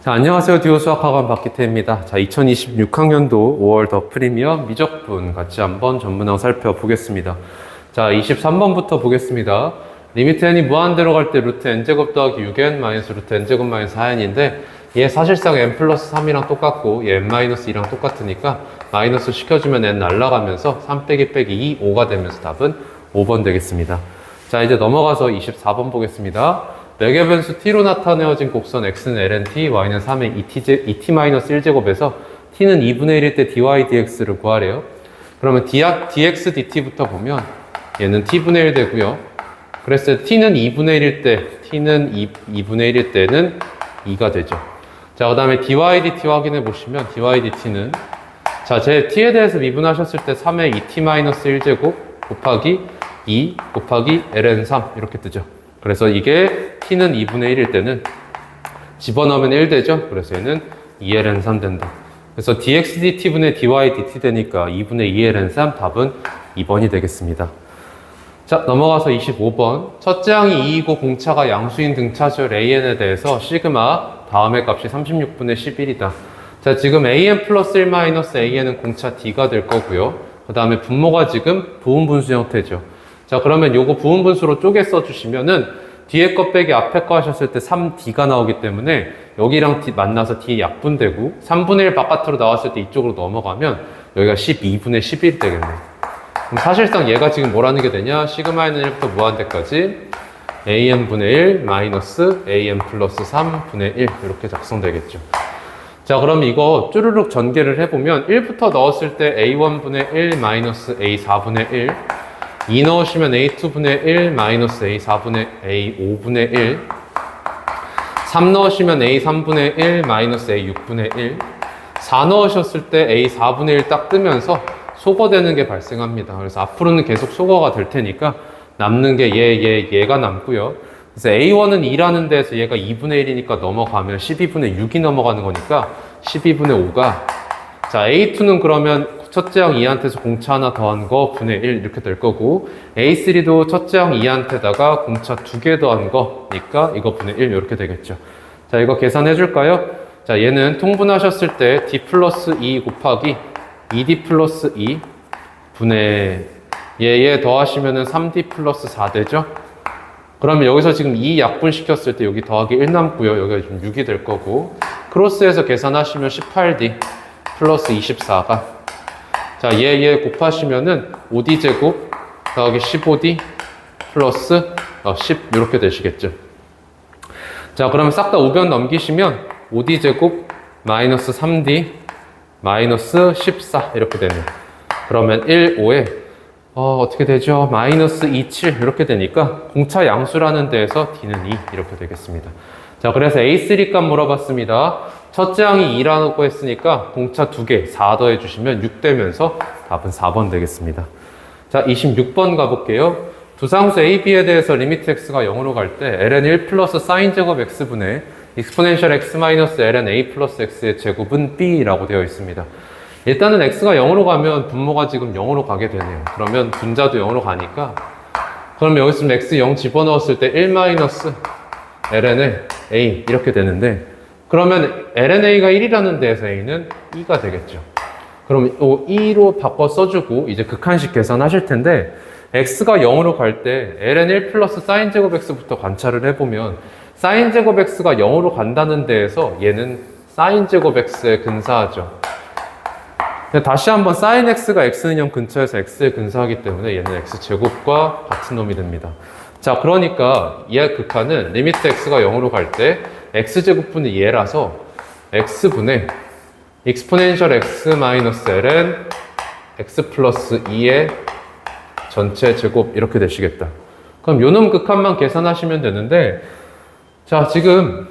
자, 안녕하세요. 듀오 수학학원 박기태입니다. 자, 2026학년도 5월 더 프리미엄 미적분 같이 한번 전문항 살펴보겠습니다. 자, 23번부터 보겠습니다. 리미트 n이 무한대로 갈 때 루트 n제곱 더하기 6n 마이너스 루트 n제곱 마이너스 4n인데 얘 사실상 n 플러스 3이랑 똑같고 얘 n 마이너스 2랑 똑같으니까 마이너스 시켜주면 n 날라가면서 3 빼기 빼기 2, 5가 되면서 답은 5번 되겠습니다. 자, 이제 넘어가서 24번 보겠습니다. 매개 변수 t로 나타내어진 곡선 x는 ln t, y는 3의 2t-1제곱에서 t는 2분의 1일 때 dy dx를 구하래요. 그러면 dx dt부터 보면 얘는 t분의 1 되고요. 그랬을 때 t는 2분의 1일 때, t는 2분의 1일 때는 2가 되죠. 자, 그 다음에 dy dt 확인해 보시면 dy dt는 자, 제 t에 대해서 미분하셨을 때 3의 2t-1제곱 곱하기 2 곱하기 ln3 이렇게 뜨죠. 그래서 이게 t는 2분의 1일 때는 집어넣으면 1 되죠. 그래서 얘는 2ln3 된다. 그래서 dx dt분의 dy dt 되니까 2분의 2ln3 답은 2번이 되겠습니다. 자, 넘어가서 25번. 첫째 항이 2이고 공차가 양수인 등차절 an에 대해서 시그마 다음의 값이 36분의 11이다. 자, 지금 an 플러스 1 마이너스 an은 공차 d가 될 거고요. 그 다음에 분모가 지금 부분분수 형태죠. 자, 그러면 요거 부분분수로 쪼개 써주시면은 뒤에 거 빼기 앞에 거 하셨을 때 3d가 나오기 때문에 여기랑 d 만나서 d 약분되고 3분의 1 바깥으로 나왔을 때 이쪽으로 넘어가면 여기가 12분의 11 되겠네. 그럼 사실상 얘가 지금 뭐라는 게 되냐? 시그마에는 1부터 무한대까지 an분의 1 마이너스 an 플러스 3분의 1 이렇게 작성되겠죠. 자, 그럼 이거 쭈르륵 전개를 해보면 1부터 넣었을 때 a1분의 1 마이너스 a4분의 1 2 넣으시면 a2분의 1 마이너스 a5분의 1 3 넣으시면 a3분의 1 마이너스 a6분의 1 4 넣으셨을 때 a4분의 1 딱 뜨면서 소거되는 게 발생합니다. 그래서 앞으로는 계속 소거가 될 테니까 남는 게 얘가 남고요. 그래서 a1은 2라는 데에서 얘가 2분의 1이니까 넘어가면 12분의 6이 넘어가는 거니까 12분의 5가 자, a2는 그러면 첫째 항 2한테서 공차 하나 더한 거 분의 1 이렇게 될 거고 A3도 첫째 항 2한테다가 공차 2개 더한 거니까 이거 분의 1 이렇게 되겠죠. 자, 이거 계산해 줄까요? 자, 얘는 통분하셨을 때 D 플러스 2 곱하기 2D 플러스 2 분의 얘 더하시면은 3D 플러스 4 되죠? 그러면 여기서 지금 2 약분시켰을 때 여기 더하기 1 남고요. 여기가 지금 6이 될 거고 크로스해서 계산하시면 18D 플러스 24가 자, 얘 곱하시면은 5d제곱 더하기 15d 플러스 10 이렇게 되시겠죠. 자, 그러면 싹 다 우변 넘기시면 5d제곱 마이너스 3d 마이너스 14 이렇게 되네요. 그러면 1, 5에 어떻게 되죠? 마이너스 2, 7 이렇게 되니까 공차 양수라는 데에서 d는 2 이렇게 되겠습니다. 자, 그래서 A3 값 물어봤습니다. 첫째 항이 2라고 했으니까 공차 2개 4 더해주시면 6 되면서 답은 4번 되겠습니다. 자, 26번 가볼게요. 두상수 A, B에 대해서 리미트 x가 0으로 갈 때 ln 1 플러스 사인 제곱 x분의 익스포넨셜 x 마이너스 ln a 플러스 x의 제곱은 b라고 되어 있습니다. 일단은 x가 0으로 가면 분모가 지금 0으로 가게 되네요. 그러면 분자도 0으로 가니까 그러면 여기 있으면 x 0 집어넣었을 때 1 마이너스 ln의 a 이렇게 되는데 그러면 lnA가 1이라는 데에서 a는 2가 되겠죠. 그럼 2로 바꿔 써주고 이제 극한식 계산하실 텐데 x가 0으로 갈 때 ln 1 플러스 사인 제곱 x부터 관찰을 해보면 사인 제곱 x가 0으로 간다는 데에서 얘는 사인 제곱 x에 근사하죠. 다시 한번 사인 x가 x는 0 근처에서 x에 근사하기 때문에 얘는 x제곱과 같은 놈이 됩니다. 자, 그러니까 얘 극한은 리미트 x가 0으로 갈 때 x제곱분의 얘라서 x분의 익스포넨셜 x 마이너스 ln x 플러스 2의 전체 제곱 이렇게 되시겠다. 그럼 요놈 극한만 계산하시면 되는데 자, 지금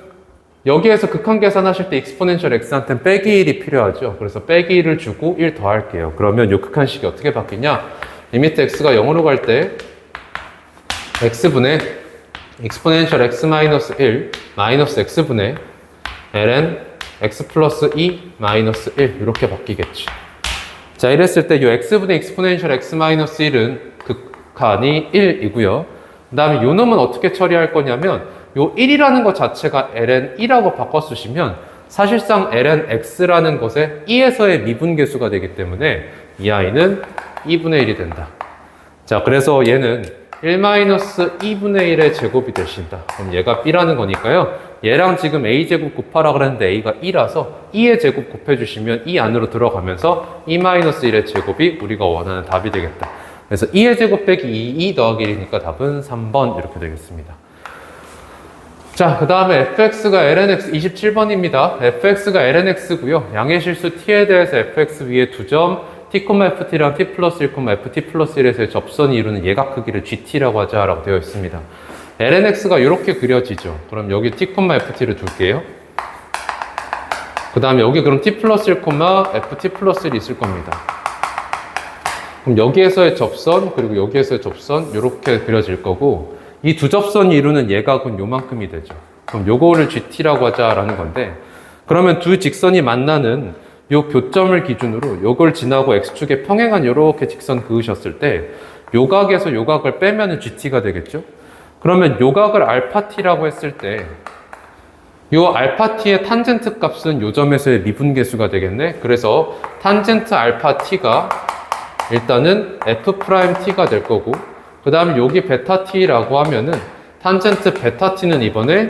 여기에서 극한 계산하실 때 익스포넨셜 x한테는 빼기 1이 필요하죠. 그래서 빼기 1을 주고 1 더할게요. 그러면 요 극한식이 어떻게 바뀌냐? 리미트 x가 0으로 갈 때 x분의 익스포넨셜 x 마이너스 1 마이너스 x분의 ln x 플러스 2 마이너스 1 이렇게 바뀌겠지. 자, 이랬을 때 이 x분의 익스포넨셜 x 마이너스 1은 극한이 1이고요. 그 다음에 요 놈은 어떻게 처리할 거냐면 요 1이라는 것 자체가 ln 1하고 바꿔 쓰시면 사실상 ln x라는 것의 e에서의 미분계수가 되기 때문에 이 아이는 2분의 1이 된다. 자, 그래서 얘는 1-2분의 1의 제곱이 되신다. 그럼 얘가 b라는 거니까요. 얘랑 지금 a제곱 곱하라 그랬는데 a가 2라서 2의 제곱 곱해주시면 2 안으로 들어가면서 2-1의 제곱이 우리가 원하는 답이 되겠다. 그래서 2의 제곱 빼기 2 더하기 1이니까 답은 3번 이렇게 되겠습니다. 자, 그 다음에 fx가 lnx 27번입니다. fx가 lnx고요. 양의 실수 t에 대해서 fx 위에 2점, t, ft랑 t 플러스 1, ft 플러스 1에서의 접선이 이루는 예각 크기를 gt라고 하자라고 되어 있습니다. lnx가 이렇게 그려지죠. 그럼 여기 t, ft를 둘게요. 그 다음에 여기 그럼 t 플러스 1, ft 플러스 1이 있을 겁니다. 그럼 여기에서의 접선, 그리고 여기에서의 접선 이렇게 그려질 거고 이 두 접선이 이루는 예각은 요만큼이 되죠. 그럼 요거를 gt라고 하자라는 건데 그러면 두 직선이 만나는 요 교점을 기준으로 요걸 지나고 x축에 평행한 요렇게 직선 그으셨을 때 요각에서 요각을 빼면은 gt가 되겠죠. 그러면 요각을 알파 t라고 했을 때 요 알파 t의 탄젠트 값은 요 점에서의 미분계수가 되겠네. 그래서 탄젠트 알파 t가 일단은 f 프라임 t가 될 거고 그 다음에 여기 베타 t라고 하면은 탄젠트 베타 t는 이번에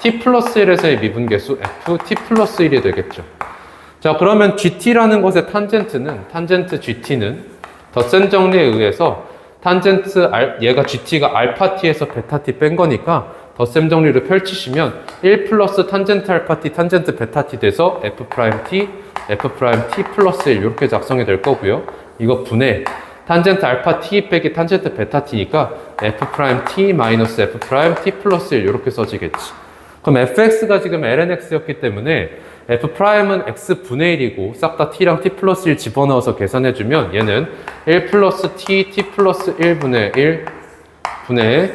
t 플러스 1에서의 미분계수 ft 플러스 1이 되겠죠. 자, 그러면 gt라는 것의 탄젠트 gt는 덧셈 정리에 의해서 얘가 gt가 알파 t에서 베타 t 뺀 거니까 덧셈 정리를 펼치시면 1 플러스 탄젠트 알파 t 탄젠트 베타 t 돼서 f 프라임 t 플러스 1 이렇게 작성이 될 거고요. 이거 분해 탄젠트 알파 t 빼기 탄젠트 베타 t니까 f 프라임 t 마이너스 f 프라임 t 플러스 1 이렇게 써지겠지. 그럼 fx가 지금 lnx였기 때문에 f 프라임은 x 분의 1이고 싹 다 t랑 t 플러스 1 집어넣어서 계산해주면 얘는 1 플러스 t 플러스 1분의 1 분의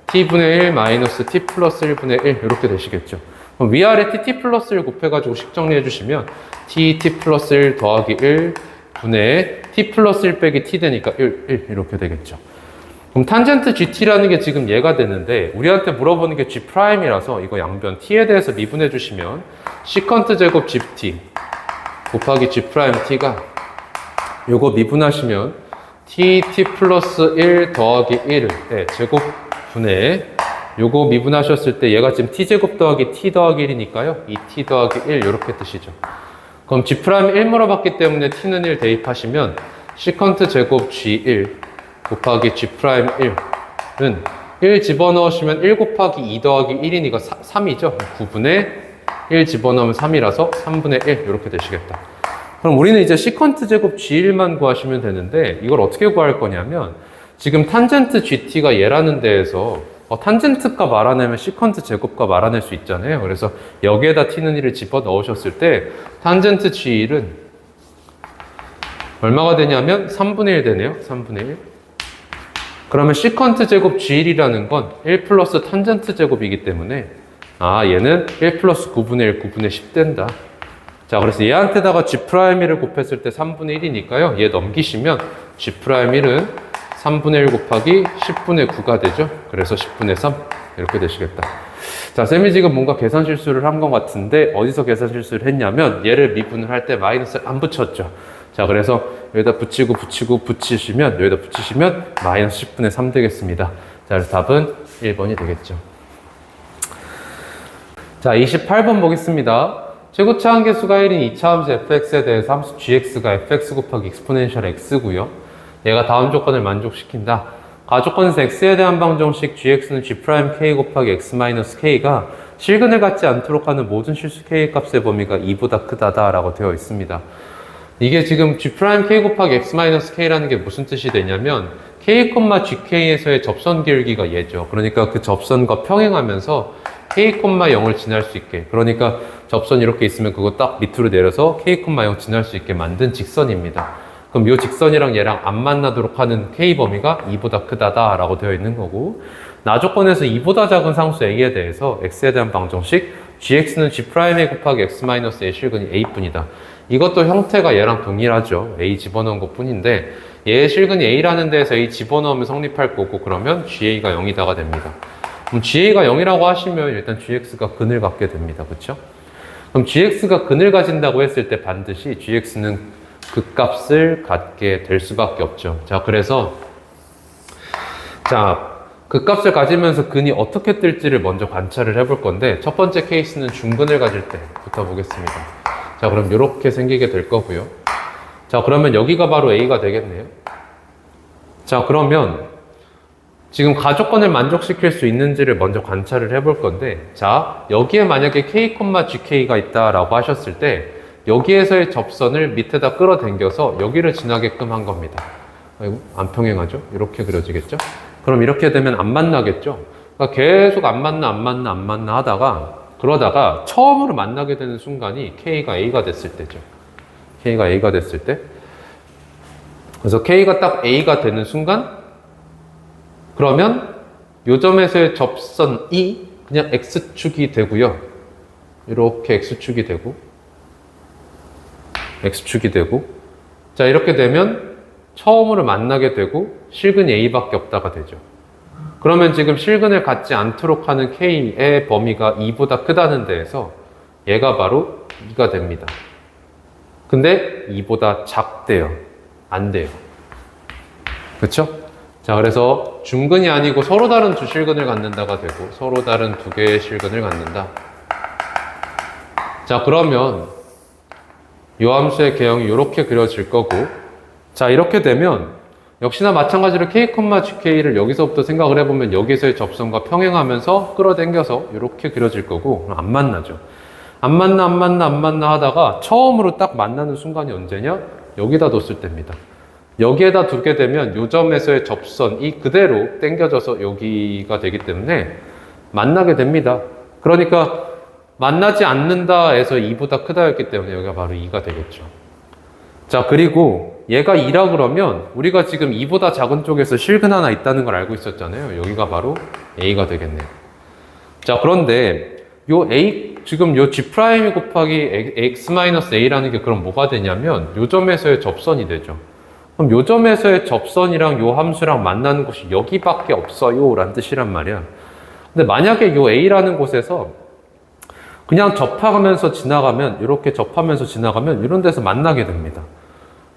t분의 1 마이너스 t 플러스 1분의 1 이렇게 되시겠죠. 그럼 위아래 t 플러스 1 곱해가지고 식 정리해주시면 t 플러스 1 더하기 1 분의 t 플러스 1 빼기 t 되니까 1 이렇게 되겠죠. 그럼 탄젠트 gt라는 게 지금 얘가 되는데 우리한테 물어보는 게 g'이라서 이거 양변 t에 대해서 미분해 주시면 시컨트 제곱 gt 곱하기 g't가 요거 미분하시면 t 플러스 1 더하기 1 네, 제곱 분의 요거 미분하셨을 때 얘가 지금 t제곱 더하기 t 더하기 1이니까요. 이 t 더하기 1 이렇게 뜻이죠. 그럼 g' 1 물어봤기 때문에 t는 1 대입하시면 시컨트 제곱 g1 곱하기 g'1은 1 집어넣으시면 1 곱하기 2 더하기 1이니까 3이죠. 9분의 1 집어넣으면 3이라서 3분의 1 이렇게 되시겠다. 그럼 우리는 이제 시컨트 제곱 g1만 구하시면 되는데 이걸 어떻게 구할 거냐면 지금 탄젠트 gt가 얘라는 데에서 탄젠트 값 알아내면 시컨트 제곱 값 알아낼 수 있잖아요. 그래서 여기에다 t는 1을 집어넣으셨을 때 탄젠트 g1은 얼마가 되냐면 3분의 1 되네요. 3분의 1. 그러면 시컨트 제곱 g1이라는 건 1 플러스 탄젠트 제곱이기 때문에 얘는 1 플러스 9분의 1, 9분의 10 된다. 자, 그래서 얘한테다가 g'1을 곱했을 때 3분의 1이니까요. 얘 넘기시면 g'1은 3분의 1 곱하기 10분의 9가 되죠. 그래서 10분의 3 이렇게 되시겠다. 자, 쌤이 지금 뭔가 계산 실수를 한 것 같은데 어디서 계산 실수를 했냐면 얘를 미분을 할 때 마이너스 안 붙였죠. 자, 그래서 여기다 붙이시면 여기다 붙이시면 마이너스 10분의 3 되겠습니다. 자, 그래서 답은 1번이 되겠죠. 자, 28번 보겠습니다. 최고차 한계수가 1인 2차 함수 fx에 대해서 함수 gx가 fx 곱하기 exponential x고요. 얘가 다음 조건을 만족시킨다. 가조건에서 x에 대한 방정식 gx는 g'k 곱하기 x-k가 실근을 갖지 않도록 하는 모든 실수 k 값의 범위가 2보다 크다다 라고 되어 있습니다. 이게 지금 g'k 곱하기 x-k라는 게 무슨 뜻이 되냐면 k, gk에서의 접선 기울기가 얘죠. 그러니까 그 접선과 평행하면서 k, 0을 지날 수 있게, 그러니까 접선이 이렇게 있으면 그거 딱 밑으로 내려서 k, 0 지날 수 있게 만든 직선입니다. 그럼 이 직선이랑 얘랑 안 만나도록 하는 k 범위가 2보다 크다다 라고 되어 있는 거고, 나조건에서 2보다 작은 상수 a에 대해서 x에 대한 방정식 gx는 g'a 곱하기 x-a의 실근이 a뿐이다. 이것도 형태가 얘랑 동일하죠. a 집어넣은 것 뿐인데 얘의 실근이 a라는 데에서 a 집어넣으면 성립할 거고, 그러면 ga가 0이다가 됩니다. 그럼 ga가 0이라고 하시면 일단 gx가 근을 갖게 됩니다. 그렇죠? 그럼 gx가 근을 가진다고 했을 때 반드시 gx는 극값을 갖게 될 수밖에 없죠. 자, 그래서 자, 극값을 가지면서 근이 어떻게 뜰지를 먼저 관찰을 해볼 건데, 첫 번째 케이스는 중근을 가질 때부터 보겠습니다. 자, 그럼 이렇게 생기게 될 거고요. 자, 그러면 여기가 바로 A가 되겠네요. 자, 그러면 지금 가조건을 만족시킬 수 있는지를 먼저 관찰을 해볼 건데, 자, 여기에 만약에 K, GK가 있다라고 하셨을 때 여기에서의 접선을 밑에다 끌어당겨서 여기를 지나게끔 한 겁니다. 아이고, 안 평행하죠? 이렇게 그려지겠죠? 그럼 이렇게 되면 안 만나겠죠? 그러니까 계속 안 만나 하다가 그러다가 처음으로 만나게 되는 순간이 K가 A가 됐을 때죠. K가 A가 됐을 때. 그래서 K가 딱 A가 되는 순간, 그러면 요 점에서의 접선이 그냥 X축이 되고요. 이렇게 X축이 되고, X축이 되고, 자, 이렇게 되면 처음으로 만나게 되고 실근이 A밖에 없다가 되죠. 그러면 지금 실근을 갖지 않도록 하는 K의 범위가 2보다 크다는 데에서 얘가 바로 2가 됩니다. 근데 2보다 작대요. 안 돼요. 그쵸? 자, 그래서 중근이 아니고 서로 다른 두 실근을 갖는다가 되고 서로 다른 두 개의 실근을 갖는다. 자, 그러면 이 함수의 개형이 이렇게 그려질 거고, 자, 이렇게 되면 역시나 마찬가지로 K, GK를 여기서부터 생각을 해보면 여기서의 접선과 평행하면서 끌어당겨서 이렇게 그려질 거고, 안 만나죠. 안 만나 하다가 처음으로 딱 만나는 순간이 언제냐? 여기다 뒀을 때입니다. 여기에다 두게 되면 요 점에서의 접선이 그대로 당겨져서 여기가 되기 때문에 만나게 됩니다. 그러니까 만나지 않는다에서 2보다 크다였기 때문에 여기가 바로 2가 되겠죠. 자, 그리고 얘가 2라 그러면 우리가 지금 2보다 작은 쪽에서 실근 하나 있다는 걸 알고 있었잖아요. 여기가 바로 A가 되겠네요. 자, 그런데 요 A, 지금 요 G' 곱하기 X-A라는 게 그럼 뭐가 되냐면 요 점에서의 접선이 되죠. 그럼 요 점에서의 접선이랑 요 함수랑 만나는 곳이 여기밖에 없어요 라는 뜻이란 말이야. 근데 만약에 요 A라는 곳에서 그냥 접하면서 지나가면, 이렇게 접하면서 지나가면 이런 데서 만나게 됩니다.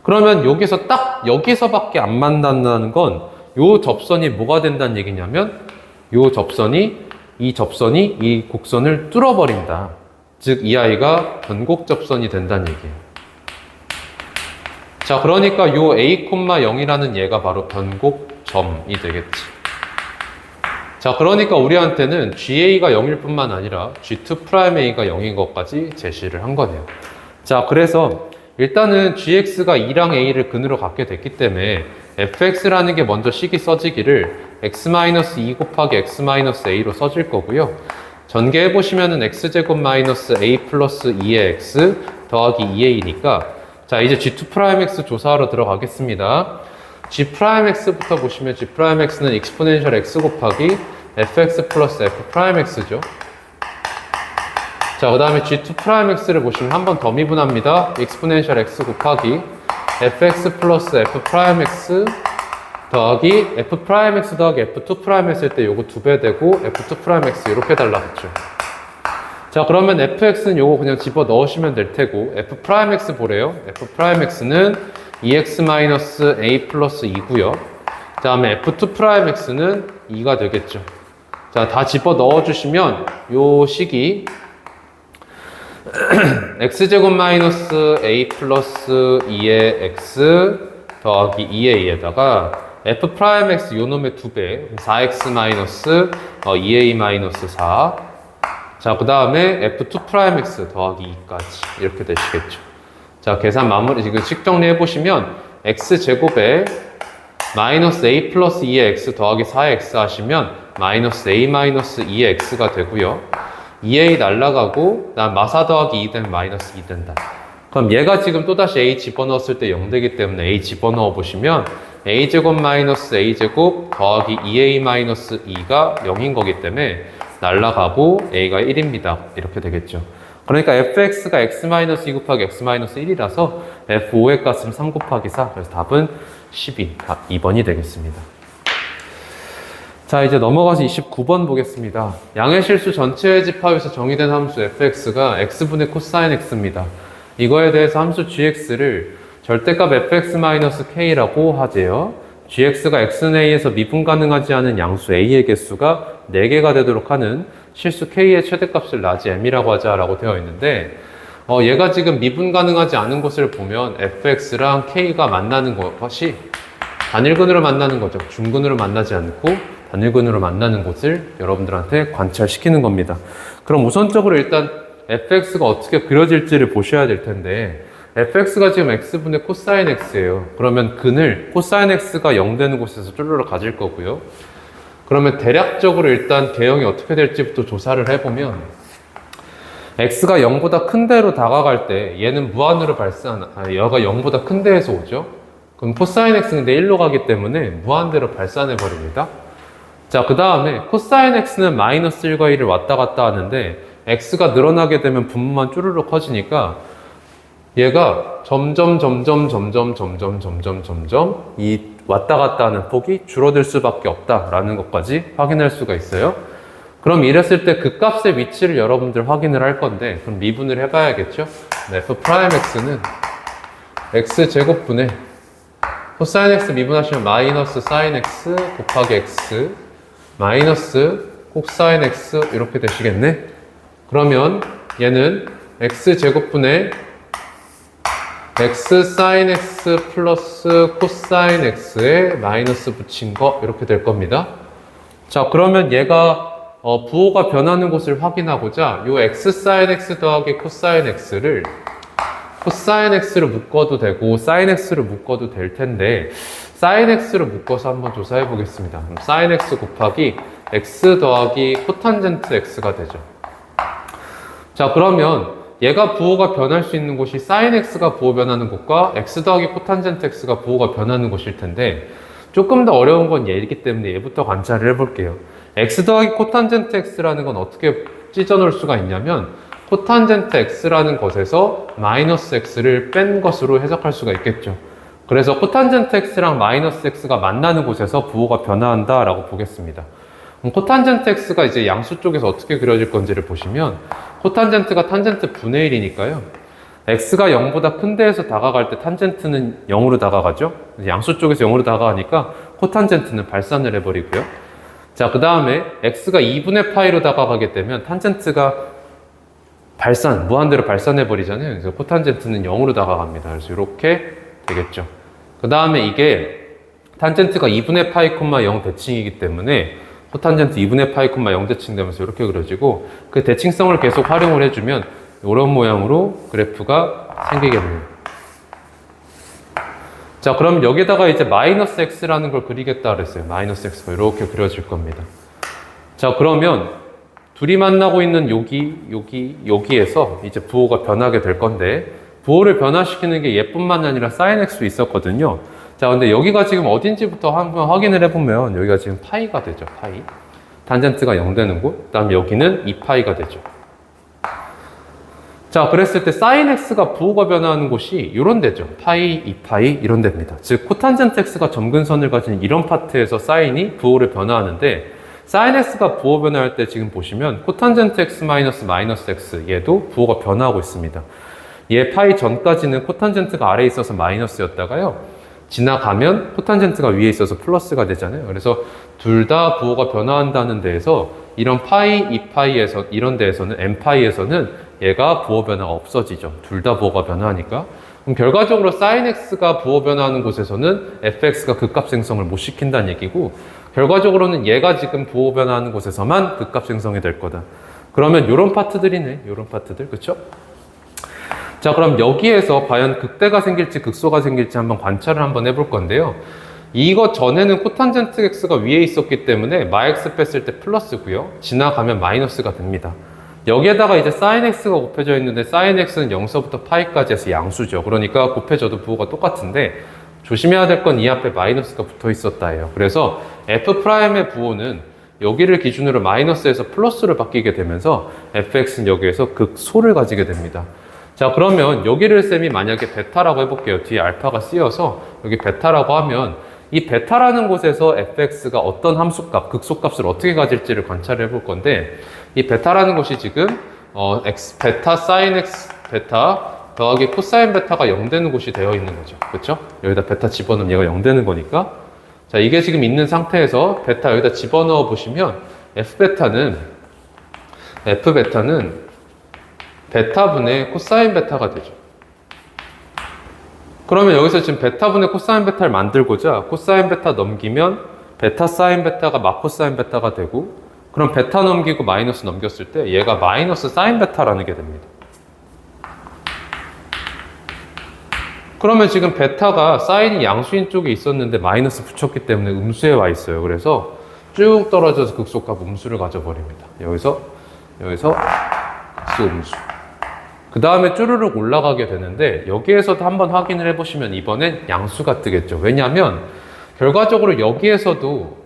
그러면 여기서 딱 여기서밖에 안 만난다는 건 요 접선이 뭐가 된다는 얘기냐면 요 접선이 이 곡선을 뚫어버린다. 즉 이 아이가 변곡 접선이 된다는 얘기예요. 자, 그러니까 요 A,0이라는 얘가 바로 변곡점이 되겠지. 자, 그러니까 우리한테는 GA가 0일 뿐만 아니라 G2'A가 0인 것까지 제시를 한 거네요. 자, 그래서 일단은 GX가 2랑 A를 근으로 갖게 됐기 때문에 fx라는 게 먼저 식이 써지기를 x-2 곱하기 x-a로 써질 거고요. 전개해보시면은 x제곱 마이너스 a 플러스 2의 x 더하기 2a니까 자, 이제 G2'X 조사하러 들어가겠습니다. G'X부터 보시면 G'X는 exponential x 곱하기 fx 플러스 f'x죠. 자, 그 다음에 G2'X를 보시면 한 번 더 미분합니다. exponential x 곱하기 fx 플러스 f'x 더하기 f'x 더하기 f2' 했을 때 요거 2배 되고 f2'x 이렇게 달라붙죠. 자, 그러면 fx는 요거 그냥 집어 넣으시면 될 테고 f'x 보래요. f'x는 2x-a 플러스 2고요. 그 다음에 f2'x는 2가 되겠죠. 자, 다 집어 넣어주시면 요 식이 x제곱 마이너스 a 플러스 2의 x 더하기 2a에다가 f'x 요 놈의 2배 4x 마이너스 2a 마이너스 4. 자, 그 다음에 f2'x 더하기 2까지 이렇게 되시겠죠. 자, 계산 마무리 지금 식 정리해보시면 x제곱에 마이너스 a 플러스 2의 x 더하기 4의 x 하시면 마이너스 a 마이너스 2의 x가 되고요. 2a 날라가고 마사 더하기 2 되면 마이너스 2 된다. 그럼 얘가 지금 또다시 a 집어넣었을 때 0 되기 때문에 a 집어넣어 보시면 a제곱 마이너스 a제곱 더하기 2a 마이너스 2가 0인 거기 때문에 날라가고 a가 1입니다. 이렇게 되겠죠. 그러니까 fx가 x-2 곱하기 x-1이라서 f5의 값은 3 곱하기 4. 그래서 답은 12, 2번이 되겠습니다. 자, 이제 넘어가서 29번 보겠습니다. 양의 실수 전체의 집합에서 정의된 함수 fx가 x분의 코사인 x입니다. 이거에 대해서 함수 gx를 절대값 fx-k라고 하재요. gx가 x는 a에서 미분 가능하지 않은 양수 a의 개수가 4개가 되도록 하는 실수 k의 최대값을 라지 m이라고 하자라고 되어 있는데 얘가 지금 미분 가능하지 않은 것을 보면 fx랑 k가 만나는 것이 단일근으로 만나는 거죠. 중근으로 만나지 않고 단일근으로 만나는 곳을 여러분들한테 관찰시키는 겁니다. 그럼 우선적으로 일단 fx가 어떻게 그려질지를 보셔야 될 텐데 fx가 지금 x분의 코사인 x예요. 그러면 근을 코사인 x가 0 되는 곳에서 쭈르르 가질 거고요. 그러면 대략적으로 일단 개형이 어떻게 될지부터 조사를 해보면 x가 0보다 큰 데로 다가갈 때 얘는 무한으로 얘가 0보다 큰 데에서 오죠. 그럼 코사인 x는 데 1로 가기 때문에 무한대로 발산해 버립니다. 자, 그 다음에 코사인 x는 마이너스 1과 1을 왔다 갔다 하는데 x가 늘어나게 되면 분모만 쭈르륵 커지니까 얘가 점점 이 왔다 갔다 하는 폭이 줄어들 수밖에 없다라는 것까지 확인할 수가 있어요. 그럼 이랬을 때 그 값의 위치를 여러분들 확인을 할 건데 그럼 미분을 해봐야겠죠? f'x는 x제곱분의 코사인 x 미분하시면 마이너스 사인 x 곱하기 x 마이너스 코사인 x 이렇게 되시겠네? 그러면 얘는 x제곱분의 x 사인 x 플러스 코사인 x에 마이너스 붙인 거 이렇게 될 겁니다. 자, 그러면 얘가 부호가 변하는 곳을 확인하고자 요 x 사인 x 더하기 코사인 x를 코사인 x를 묶어도 되고 사인 x를 묶어도 될 텐데 사인 x를 묶어서 한번 조사해 보겠습니다. 그럼 사인 x 곱하기 x 더하기 코탄젠트 x가 되죠. 자, 그러면 얘가 부호가 변할 수 있는 곳이 sin x가 부호 변하는 곳과 x 더하기 코탄젠트 x가 부호가 변하는 곳일 텐데 조금 더 어려운 건 얘이기 때문에 얘부터 관찰을 해볼게요. x 더하기 코탄젠트 x라는 건 어떻게 찢어놓을 수가 있냐면 코탄젠트 x라는 것에서 마이너스 x를 뺀 것으로 해석할 수가 있겠죠. 그래서 코탄젠트 x랑 마이너스 x가 만나는 곳에서 부호가 변화한다 라고 보겠습니다. 그럼 코탄젠트 x가 이제 양수 쪽에서 어떻게 그려질 건지를 보시면 코탄젠트가 탄젠트 분의 1이니까요. x가 0보다 큰 데에서 다가갈 때 탄젠트는 0으로 다가가죠. 양수 쪽에서 0으로 다가가니까 코탄젠트는 발산을 해버리고요. 자, 그 다음에 x가 2분의 파이로 다가가게 되면 탄젠트가 무한대로 발산해버리잖아요. 그래서 코탄젠트는 0으로 다가갑니다. 그래서 이렇게 되겠죠. 그 다음에 이게 탄젠트가 2분의 파이, 0 대칭이기 때문에 코탄젠트 2분의 파이, 0 대칭 되면서 이렇게 그려지고 그 대칭성을 계속 활용을 해주면 이런 모양으로 그래프가 생기겠네요. 자, 그럼 여기다가 이제 마이너스 x라는 걸 그리겠다 그랬어요. 마이너스 x가 이렇게 그려질 겁니다. 자, 그러면 둘이 만나고 있는 여기에서 이제 부호가 변하게 될 건데 부호를 변화시키는 게 얘뿐만 아니라 sin x도 있었거든요. 자, 근데 여기가 지금 어딘지부터 한번 확인을 해보면 여기가 지금 파이가 되죠. 파이. 탄젠트가 0 되는 곳. 그 다음 여기는 2파이가 되죠. 자, 그랬을 때 sin x가 부호가 변화하는 곳이 이런 데죠. 파이, 2파이 이런 데입니다. 즉 코탄젠트 x가 점근선을 가진 이런 파트에서 sin이 부호를 변화하는데 sin x가 부호 변화할 때 지금 보시면 코탄젠트 x 마이너스 x 얘도 부호가 변화하고 있습니다. 얘 파이 전까지는 코탄젠트가 아래에 있어서 마이너스였다가요. 지나가면 코탄젠트가 위에 있어서 플러스가 되잖아요. 그래서 둘 다 부호가 변화한다는 데에서 이런 파이, 2파이에서 이런 데에서는 n파이에서는 얘가 부호 변화가 없어지죠. 둘 다 부호가 변화하니까. 그럼 결과적으로 sin x가 부호 변화하는 곳에서는 fx가 극값 생성을 못 시킨다는 얘기고 결과적으로는 얘가 지금 부호 변화하는 곳에서만 극값 생성이 될 거다. 그러면 이런 파트들이네. 이런 파트들. 그쵸? 자, 그럼 여기에서 과연 극대가 생길지 극소가 생길지 한번 관찰을 한번 해볼 건데요. 이거 전에는 코탄젠트 x가 위에 있었기 때문에 마x 뺐을 때 플러스고요. 지나가면 마이너스가 됩니다. 여기에다가 이제 sin x가 곱해져 있는데 sin x는 0서부터 파이까지 해서 양수죠. 그러니까 곱해져도 부호가 똑같은데 조심해야 될 건 이 앞에 마이너스가 붙어 있었다예요. 그래서 f'의 부호는 여기를 기준으로 마이너스에서 플러스로 바뀌게 되면서 fx는 여기에서 극소를 가지게 됩니다. 자, 그러면 여기를 쌤이 만약에 베타라고 해볼게요. 뒤에 알파가 쓰여서 여기 베타라고 하면 이 베타라는 곳에서 fx가 어떤 함수값, 극소값을 어떻게 가질지를 관찰해 볼 건데, 이 베타라는 곳이 지금 x 베타 사인 x 베타 더하기 코사인 베타가 0 되는 곳이 되어 있는 거죠. 그렇죠? 여기다 베타 집어넣으면 얘가 0 되는 거니까. 자, 이게 지금 있는 상태에서 베타 여기다 집어넣어 보시면 f 베타는 베타분의 코사인 베타가 되죠. 그러면 여기서 지금 베타분의 코사인 베타를 만들고자 코사인 베타 넘기면 베타 사인 베타가 마코사인 베타가 되고, 그럼 베타 넘기고 마이너스 넘겼을 때 얘가 마이너스 사인 베타라는 게 됩니다. 그러면 지금 베타가 사인이 양수인 쪽에 있었는데 마이너스 붙였기 때문에 음수에 와 있어요. 그래서 쭉 떨어져서 극소값 음수를 가져버립니다. 여기서 극소 음수. 그 다음에 쭈르륵 올라가게 되는데, 여기에서도 한번 확인을 해보시면 이번엔 양수가 뜨겠죠. 왜냐하면 결과적으로 여기에서도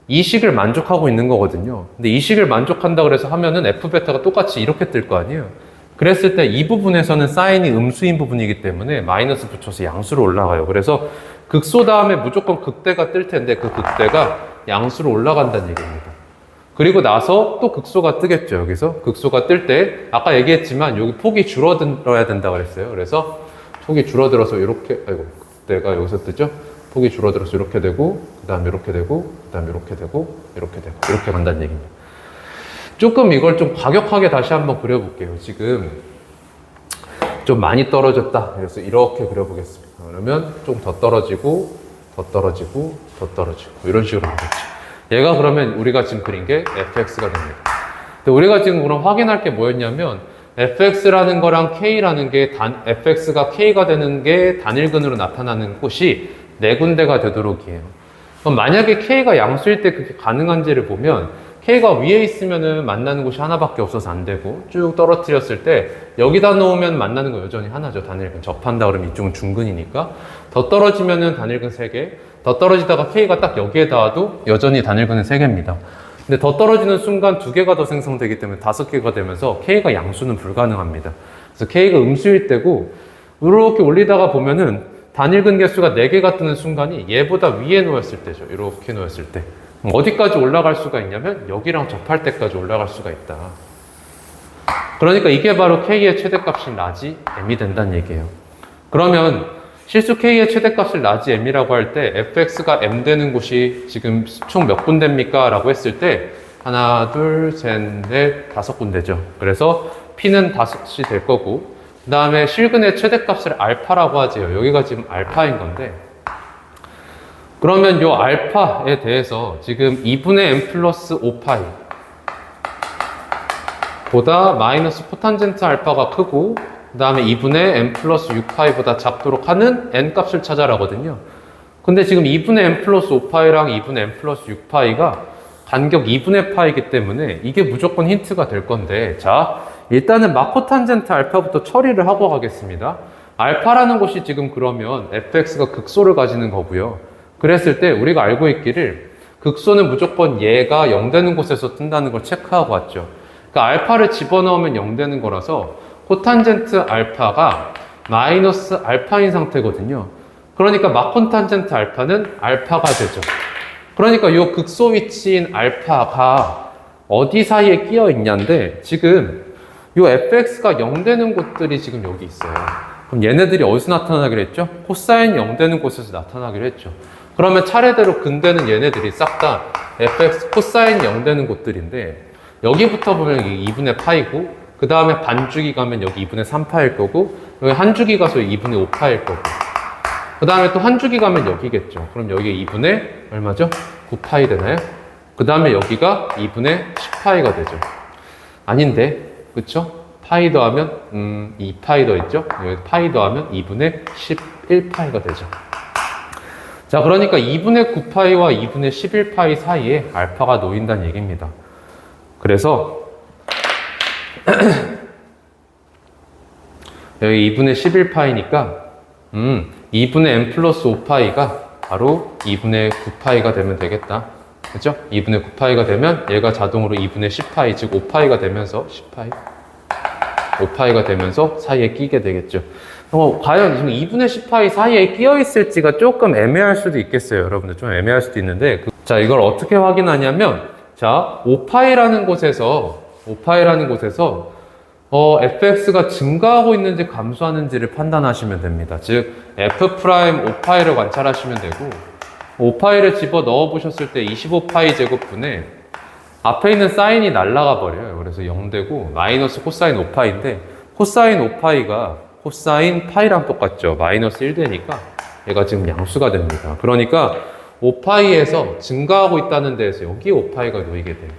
이 식을 만족하고 있는 거거든요. 근데 이 식을 만족한다 그래서 하면은 f베타가 똑같이 이렇게 뜰 거 아니에요. 그랬을 때 이 부분에서는 사인이 음수인 부분이기 때문에 마이너스 붙여서 양수로 올라가요. 그래서 극소 다음에 무조건 극대가 뜰 텐데 그 극대가 양수로 올라간다는 얘기입니다. 그리고 나서 또 극소가 뜨겠죠. 여기서 극소가 뜰 때 아까 얘기했지만 여기 폭이 줄어들어야 된다 그랬어요. 그래서 폭이 줄어들어서 이렇게, 극대가 여기서 뜨죠. 폭이 줄어들어서 이렇게 되고, 그 다음에 이렇게 되고, 그 다음에 이렇게 되고, 이렇게 되고, 이렇게 간다는 얘기입니다. 조금 이걸 좀 과격하게 다시 한번 그려볼게요. 지금 좀 많이 떨어졌다. 그래서 이렇게 그려보겠습니다. 그러면 좀 더 떨어지고, 더 떨어지고, 더 떨어지고, 이런 식으로 되겠죠. 얘가 그러면 우리가 지금 그린 게 fx가 됩니다. 근데 우리가 지금 그럼 확인할 게 뭐였냐면, fx라는 거랑 k라는 게 fx가 k가 되는 게 단일근으로 나타나는 곳이 네 군데가 되도록이에요. 그럼 만약에 k가 양수일 때 그게 가능한지를 보면, k가 위에 있으면은 만나는 곳이 하나밖에 없어서 안 되고, 쭉 떨어뜨렸을 때 여기다 놓으면 만나는 거 여전히 하나죠. 단일근. 접한다 그러면 이쪽은 중근이니까. 더 떨어지면은 단일근 3개, 더 떨어지다가 k가 딱 여기에 닿아도 여전히 단일근은 3개입니다. 근데 더 떨어지는 순간 2개가 더 생성되기 때문에 5개가 되면서 k가 양수는 불가능합니다. 그래서 k가 음수일 때고, 이렇게 올리다가 보면은 단일근 개수가 4개가 뜨는 순간이 얘보다 위에 놓였을 때죠. 이렇게 놓였을 때. 어디까지 올라갈 수가 있냐면 여기랑 접할 때까지 올라갈 수가 있다. 그러니까 이게 바로 k의 최대값이 라지 m이 된다는 얘기예요. 그러면 실수 k의 최대값을 라지 m이라고 할 때 fx가 m 되는 곳이 지금 총 몇 군데입니까? 라고 했을 때 하나, 둘, 셋, 넷, 5군데죠. 그래서 p는 5이 될 거고, 그 다음에 실근의 최대값을 알파라고 하지요. 여기가 지금 알파인 건데, 그러면 요 알파에 대해서 지금 2분의 n 플러스 5파이 보다 마이너스 코탄젠트 알파가 크고, 그 다음에 2분의 n 플러스 6파이보다 작도록 하는 n 값을 찾아라거든요. 근데 지금 2분의 n 플러스 5파이랑 2분의 n 플러스 6파이가 간격 2분의 파이기 때문에 이게 무조건 힌트가 될 건데, 자, 일단은 마코탄젠트 알파부터 처리를 하고 가겠습니다. 알파라는 곳이 지금 그러면 fx가 극소를 가지는 거고요. 그랬을 때 우리가 알고 있기를 극소는 무조건 얘가 0 되는 곳에서 뜬다는 걸 체크하고 왔죠. 그러니까 알파를 집어넣으면 0 되는 거라서 코탄젠트 알파가 마이너스 알파인 상태거든요. 그러니까 마코탄젠트 알파는 알파가 되죠. 그러니까 이 극소 위치인 알파가 어디 사이에 끼어 있냐인데, 지금 이 fx가 0 되는 곳들이 지금 여기 있어요. 그럼 얘네들이 어디서 나타나기로 했죠? 코사인 0 되는 곳에서 나타나기로 했죠. 그러면 차례대로 근대는 얘네들이 싹 다 fx 코사인 0 되는 곳들인데, 여기부터 보면 이게 2분의 파이고, 그 다음에 반주기 가면 여기 2분의 3파일 거고, 여기 한 주기 가서 2분의 5파일 거고, 그 다음에 또 한 주기 가면 여기겠죠. 그럼 여기 2분의 얼마죠? 9파이 되나요? 그 다음에 여기가 2분의 10파이가 되죠. 아닌데, 그쵸? 파이 더하면 2파이 더 있죠? 여기 파이 더하면 2분의 11파이가 되죠. 자, 그러니까 2분의 9파이와 2분의 11파이 사이에 알파가 놓인다는 얘기입니다. 그래서 여기 2분의 11파이니까 2분의 n 플러스 5파이가 바로 2분의 9파이가 되면 되겠다. 그죠? 2분의 9파이가 되면 얘가 자동으로 2분의 10파이, 즉 5파이가 되면서 10파이. 5파이가 되면서 사이에 끼게 되겠죠. 과연 지금 2분의 10파이 사이에 끼어 있을지가 조금 애매할 수도 있겠어요. 여러분들 좀 애매할 수도 있는데 자, 이걸 어떻게 확인하냐면 자, 5파이라는 곳에서 fx가 증가하고 있는지 감소하는지를 판단하시면 됩니다. 즉 f 프라임 5파이를 관찰하시면 되고 5파이를 집어 넣어 보셨을 때 25파이 제곱분에 앞에 있는 사인이 날아가 버려요. 그래서 0 되고 마이너스 코사인 5파이인데 코사인 5파이가 코사인 파이랑 똑같죠. 마이너스 1 되니까 얘가 지금 양수가 됩니다. 그러니까 5파이에서 증가하고 있다는 데에서 여기 5파이가 놓이게 돼요.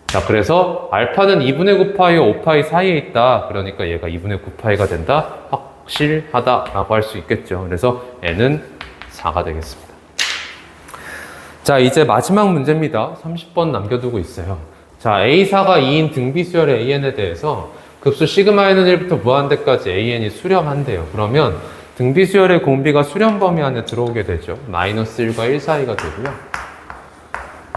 자, 그래서 알파는 2분의 9파이와 5파이 사이에 있다. 그러니까 얘가 2분의 9파이가 된다. 확실하다라고 할 수 있겠죠. 그래서 n은 4가 되겠습니다. 자, 이제 마지막 문제입니다. 30번 남겨두고 있어요. 자, A4가 2인 등비수열의 AN에 대해서 급수 시그마에는 1부터 무한대까지 AN이 수렴한대요. 그러면 등비수열의 공비가 수렴 범위 안에 들어오게 되죠. 마이너스 1과 1 사이가 되고요.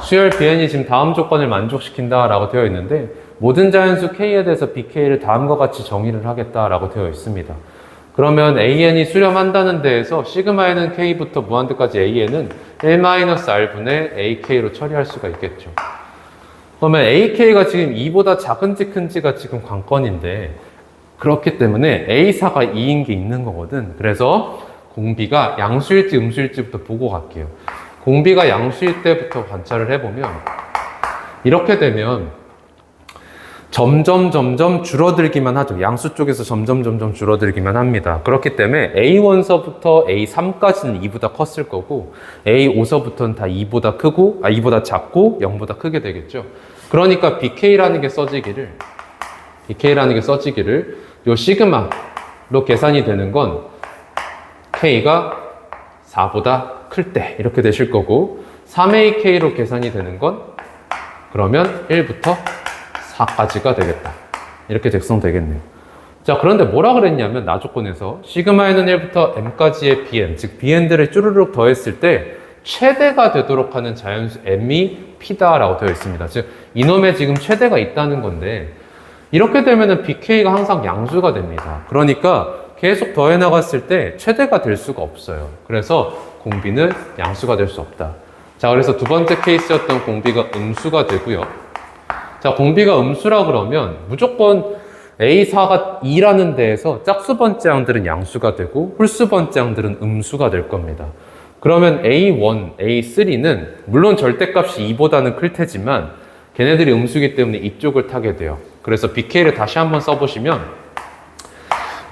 수열 Bn이 지금 다음 조건을 만족시킨다라고 되어 있는데 모든 자연수 K에 대해서 BK를 다음과 같이 정의를 하겠다라고 되어 있습니다. 그러면 AN이 수렴한다는 데에서 시그마에는 K부터 무한대까지 AN은 1-R분의 AK로 처리할 수가 있겠죠. 그러면 AK가 지금 2보다 작은지 큰지가 지금 관건인데 그렇기 때문에 A4가 2인 게 있는 거거든. 그래서 공비가 양수일지 음수일지부터 보고 갈게요. 공비가 양수일 때부터 관찰을 해보면 이렇게 되면 점점 줄어들기만 하죠. 양수 쪽에서 점점 줄어들기만 합니다. 그렇기 때문에 A1서부터 A3까지는 2보다 컸을 거고 A5서부터는 다 2보다 작고 0보다 크게 되겠죠. 그러니까 BK라는 게 써지기를 요 시그마로 계산이 되는 건 K가 4보다 클 때 이렇게 되실 거고 3AK로 계산이 되는 건 그러면 1부터 4까지가 되겠다. 이렇게 작성되겠네요. 자, 그런데 뭐라 그랬냐면 나조건에서 시그마에는 1부터 m까지의 bn, 즉 bn들을 쭈르륵 더했을 때 최대가 되도록 하는 자연수 m이 p다라고 되어 있습니다. 즉 이놈에 지금 최대가 있다는 건데 이렇게 되면은 bk가 항상 양수가 됩니다. 그러니까 계속 더해 나갔을 때 최대가 될 수가 없어요. 그래서 공비는 양수가 될 수 없다. 자, 그래서 두 번째 케이스였던 공비가 음수가 되고요. 자, 공비가 음수라 그러면 무조건 A4가 2라는 데에서 짝수 번째항들은 양수가 되고 홀수 번째항들은 음수가 될 겁니다. 그러면 A1, A3는 물론 절대값이 2보다는 클 테지만 걔네들이 음수이기 때문에 이쪽을 타게 돼요. 그래서 BK를 다시 한번 써보시면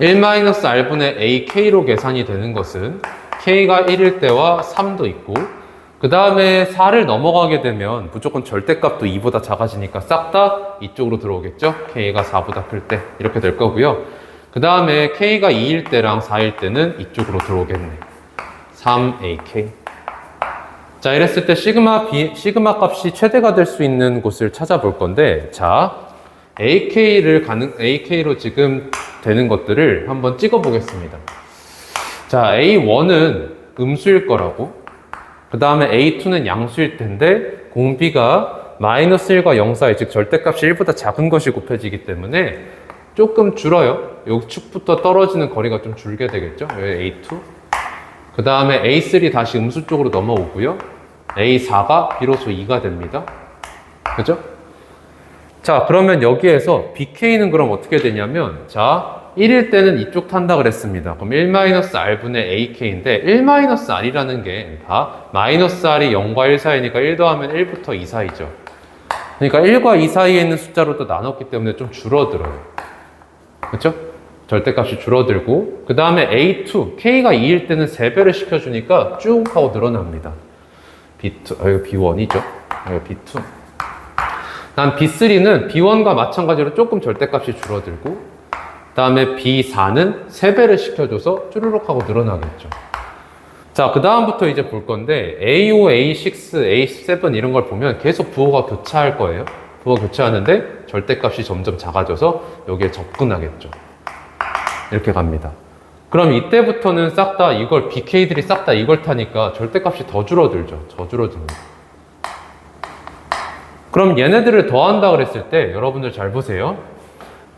1-R분의 AK로 계산이 되는 것은 K가 1일 때와 3도 있고 그 다음에 4를 넘어가게 되면 무조건 절대값도 2보다 작아지니까 싹 다 이쪽으로 들어오겠죠? K가 4보다 클 때 이렇게 될 거고요. 그 다음에 K가 2일 때랑 4일 때는 이쪽으로 들어오겠네. 3AK. 자, 이랬을 때 시그마 값이 최대가 될 수 있는 곳을 찾아볼 건데 자, AK로 지금 되는 것들을 한번 찍어 보겠습니다. 자, A1은 음수일 거라고 그 다음에 A2는 양수일 텐데 공비가 마이너스 1과 0 사이, 즉 절대값이 1보다 작은 것이 곱해지기 때문에 조금 줄어요. 여기 축부터 떨어지는 거리가 좀 줄게 되겠죠. A2 그 다음에 A3 다시 음수 쪽으로 넘어오고요. A4가 비로소 2가 됩니다. 그죠? 자, 그러면 여기에서 BK는 그럼 어떻게 되냐면 자, 1일 때는 이쪽 탄다 그랬습니다. 그럼 1-R분의 AK인데 1-R이라는 게 다 -R이 0과 1 사이니까 1 더하면 1부터 2 사이죠. 그러니까 1과 2 사이에 있는 숫자로 또 나눴기 때문에 좀 줄어들어요. 그렇죠? 절대값이 줄어들고 그 다음에 A2, K가 2일 때는 3배를 시켜주니까 쭉 하고 늘어납니다. B2, 이거 B1이죠. 이거 B2. 난 B3는 B1과 마찬가지로 조금 절대값이 줄어들고 그 다음에 B4는 3배를 시켜줘서 쭈르륵 하고 늘어나겠죠. 자, 그 다음부터 이제 볼 건데 A5, A6, A7 이런 걸 보면 계속 부호가 교차할 거예요. 부호가 교차하는데 절대값이 점점 작아져서 여기에 접근하겠죠. 이렇게 갑니다. 그럼 이때부터는 싹 다 이걸 BK들이 싹 다 이걸 타니까 절대값이 더 줄어들죠. 더 줄어듭니다. 그럼 얘네들을 더한다 그랬을 때 여러분들 잘 보세요.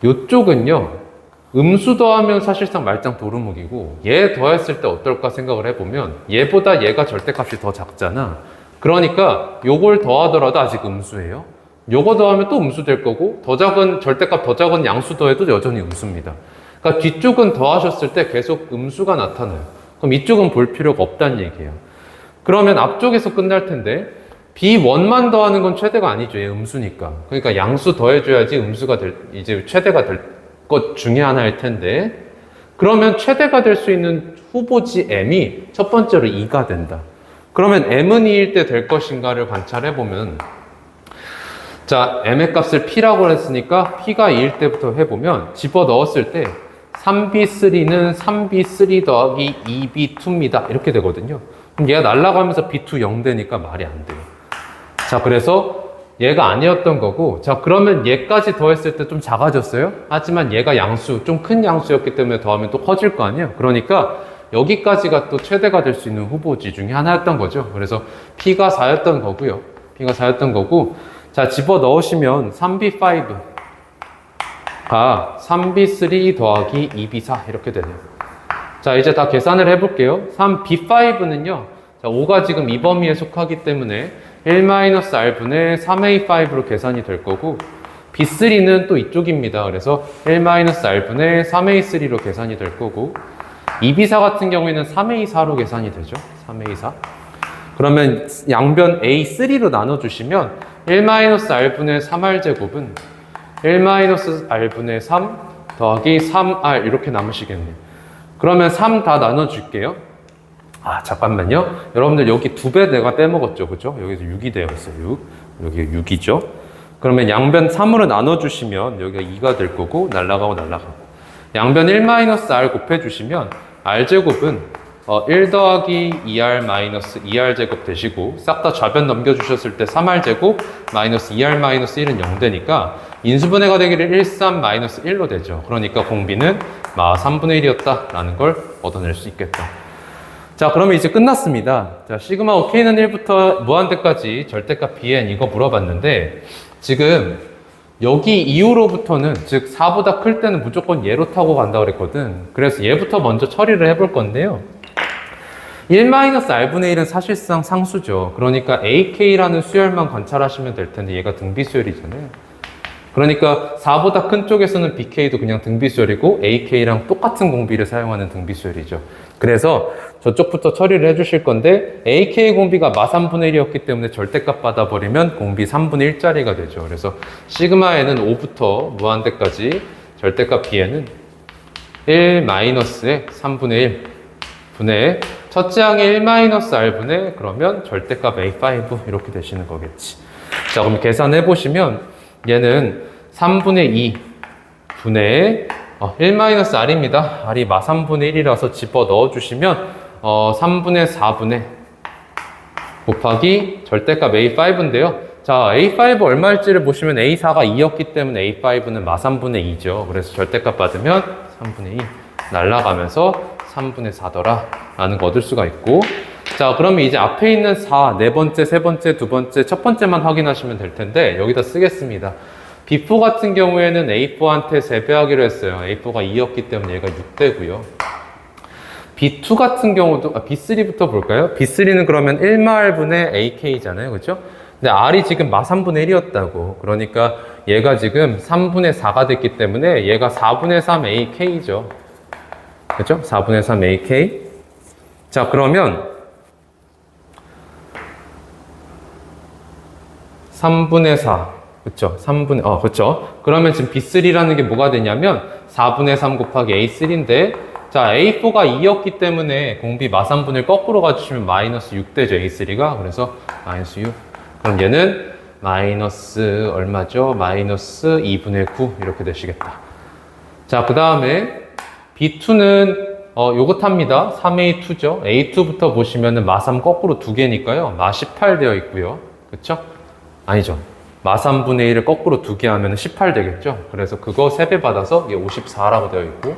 요쪽은요, 음수 더하면 사실상 말짱 도루묵이고, 얘 더했을 때 어떨까 생각을 해보면, 얘보다 얘가 절대값이 더 작잖아. 그러니까 요걸 더하더라도 아직 음수예요. 요거 더하면 또 음수 될 거고, 더 작은, 절대값 더 작은 양수 더해도 여전히 음수입니다. 그러니까 뒤쪽은 더하셨을 때 계속 음수가 나타나요. 그럼 이쪽은 볼 필요가 없다는 얘기예요. 그러면 앞쪽에서 끝날 텐데, B1만 더하는 건 최대가 아니죠. 얘 음수니까. 그러니까 양수 더해줘야지 음수가 이제 최대가 될 것 중에 하나일 텐데, 그러면 최대가 될 수 있는 후보지 M이 첫 번째로 2가 된다. 그러면 M은 2일 때 될 것인가를 관찰해보면, 자, M의 값을 P라고 했으니까 P가 2일 때부터 해보면, 집어 넣었을 때 3B3는 3B3 더하기 2B2입니다. 이렇게 되거든요. 그럼 얘가 날아가면서 B2 0 되니까 말이 안 돼요. 자, 그래서 얘가 아니었던 거고, 자, 그러면 얘까지 더했을 때 좀 작아졌어요? 하지만 얘가 양수, 좀 큰 양수였기 때문에 더하면 또 커질 거 아니에요? 그러니까 여기까지가 또 최대가 될 수 있는 후보지 중에 하나였던 거죠. 그래서 P가 4였던 거고요. P가 4였던 거고, 자, 집어 넣으시면 3B5가 3B3 더하기 2B4 이렇게 되네요. 자, 이제 다 계산을 해볼게요. 3B5는요, 자, 5가 지금 이 범위에 속하기 때문에 1-R분의 3A5로 계산이 될 거고, B3는 또 이쪽입니다. 그래서 1-R분의 3A3로 계산이 될 거고, 2B4 같은 경우에는 3A4로 계산이 되죠. 3A4. 그러면 양변 A3로 나눠주시면 1-R분의 3R제곱은 1-R분의 3 더하기 3R 이렇게 남으시겠네요. 그러면 3 다 나눠줄게요. 아, 잠깐만요. 여러분들 여기 2배 내가 빼먹었죠. 그죠? 여기서 6이 되어 있어요. 6. 여기 6이죠. 그러면 양변 3으로 나눠주시면 여기가 2가 될 거고, 날라가고 날라가고. 양변 1-R 곱해주시면 R제곱은 1 더하기 2R-2R제곱 되시고, 싹 다 좌변 넘겨주셨을 때 3R제곱 마이너스 2R-1은 0 되니까 인수분해가 되기를 1,3-1로 되죠. 그러니까 공비는 3분의 1이었다 라는 걸 얻어낼 수 있겠다. 자, 그러면 이제 끝났습니다. 자, 시그마 OK는 1부터 무한대까지 절대값 Bn 이거 물어봤는데, 지금 여기 이후로부터는, 즉 4보다 클 때는 무조건 얘로 타고 간다고 그랬거든. 그래서 얘부터 먼저 처리를 해볼 건데요. 1-R분의 1은 사실상 상수죠. 그러니까 AK라는 수열만 관찰하시면 될 텐데, 얘가 등비수열이잖아요. 그러니까 4보다 큰 쪽에서는 BK도 그냥 등비수열이고, AK랑 똑같은 공비를 사용하는 등비수열이죠. 그래서 저쪽부터 처리를 해주실 건데, AK 공비가 마3분의 1이었기 때문에 절대값 받아버리면 공비 3분의 1짜리가 되죠. 그래서 시그마에는 5부터 무한대까지 절대값 B에는 1-3분의 1 분의 첫째 항의 1-R분의 그러면 절대값 A5 이렇게 되시는 거겠지. 자, 그럼 계산해보시면 얘는 3분의 2 분의 1-R입니다. R이 마3분의 1이라서 집어 넣어주시면 3분의 4분의 곱하기 절대값 A5인데요. 자, A5 얼마일지를 보시면 A4가 2였기 때문에 A5는 마3분의 2죠. 그래서 절대값 받으면 3분의 2 날아가면서 3분의 4더라 라는 거 얻을 수가 있고, 자, 그러면 이제 앞에 있는 4, 네 번째, 세 번째, 두 번째, 첫 번째만 확인하시면 될 텐데, 여기다 쓰겠습니다. B4 같은 경우에는 A4한테 3배 하기로 했어요. A4가 2였기 때문에 얘가 6대고요. B2 같은 경우도, B3부터 볼까요? B3는 그러면 1마R분의 AK잖아요. 그죠? 근데 R이 지금 마3분의 1이었다고. 그러니까 얘가 지금 3분의 4가 됐기 때문에 얘가 4분의 3 AK죠. 그죠? 4분의 3 AK. 자, 그러면 3분의 4. 그쵸? 3분의, 그쵸? 그러면 지금 B3라는 게 뭐가 되냐면 4분의 3 곱하기 A3인데, 자, A4가 2였기 때문에 공비 마3분의 거꾸로 가주시면 마이너스 6 되죠, A3가. 그래서 마이너스 6. 그럼 얘는 마이너스 얼마죠? 마이너스 2분의 9 이렇게 되시겠다. 자, 그 다음에 B2는 요거 탑니다. 3A2죠. A2부터 보시면은 마3 거꾸로 2개니까요. 마18 되어 있고요. 그쵸? 아니죠. 마3분의 1을 거꾸로 2개 하면 18 되겠죠. 그래서 그거 3배 받아서 이게 54라고 되어 있고,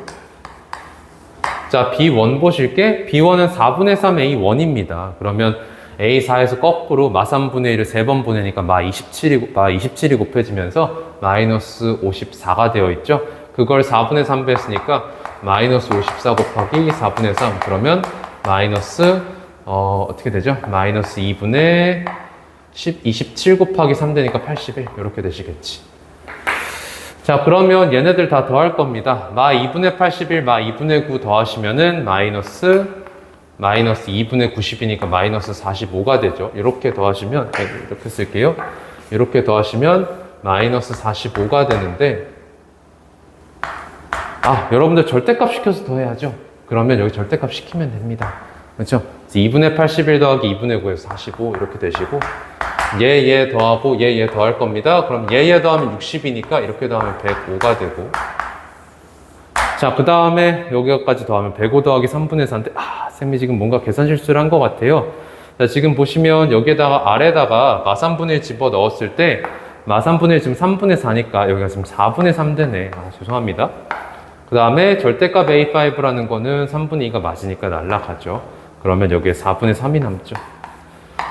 자, B1 보실게. B1은 4분의 3A1입니다. 그러면 A4에서 거꾸로 마 3분의 1을 3번 보내니까 마 27이 곱해지면서 마이너스 54가 되어 있죠. 그걸 4분의 3배 했으니까 마이너스 54 곱하기 4분의 3. 그러면 마이너스, 어떻게 되죠? 마이너스 2분의 27 곱하기 3 되니까 81. 이렇게 되시겠지. 자, 그러면 얘네들 다 더할 겁니다. 마 2분의 81, 마 2분의 9 더하시면은 마이너스 2분의 90이니까 마이너스 45가 되죠. 이렇게 더하시면, 이렇게 쓸게요. 이렇게 더하시면 마이너스 45가 되는데, 여러분들 절대값 시켜서 더해야죠. 그러면 여기 절대값 시키면 됩니다. 그렇죠? 2분의 81 더하기 2분의 9에서 45 이렇게 되시고, 얘 더하고 얘 더할 겁니다. 그럼 얘 더하면 60이니까 이렇게 더하면 105가 되고, 자, 그 다음에 여기까지 더하면 105 더하기 3분의 4인데, 쌤이 지금 뭔가 계산 실수를 한 것 같아요. 자, 지금 보시면 여기에다가 아래다가 마 3분의 1 집어 넣었을 때, 마 3분의 1 지금 3분의 4니까 여기가 지금 4분의 3 되네. 죄송합니다. 그 다음에 절대값 A5라는 거는 3분의 2가 맞으니까 날라가죠. 그러면 여기에 4분의 3이 남죠.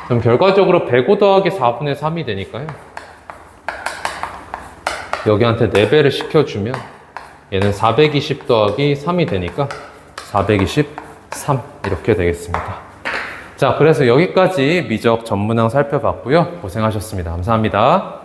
그럼 결과적으로 105 더하기 4분의 3이 되니까요. 여기한테 4배를 시켜주면 얘는 420 더하기 3이 되니까 423 이렇게 되겠습니다. 자, 그래서 여기까지 미적 전문항 살펴봤고요. 고생하셨습니다. 감사합니다.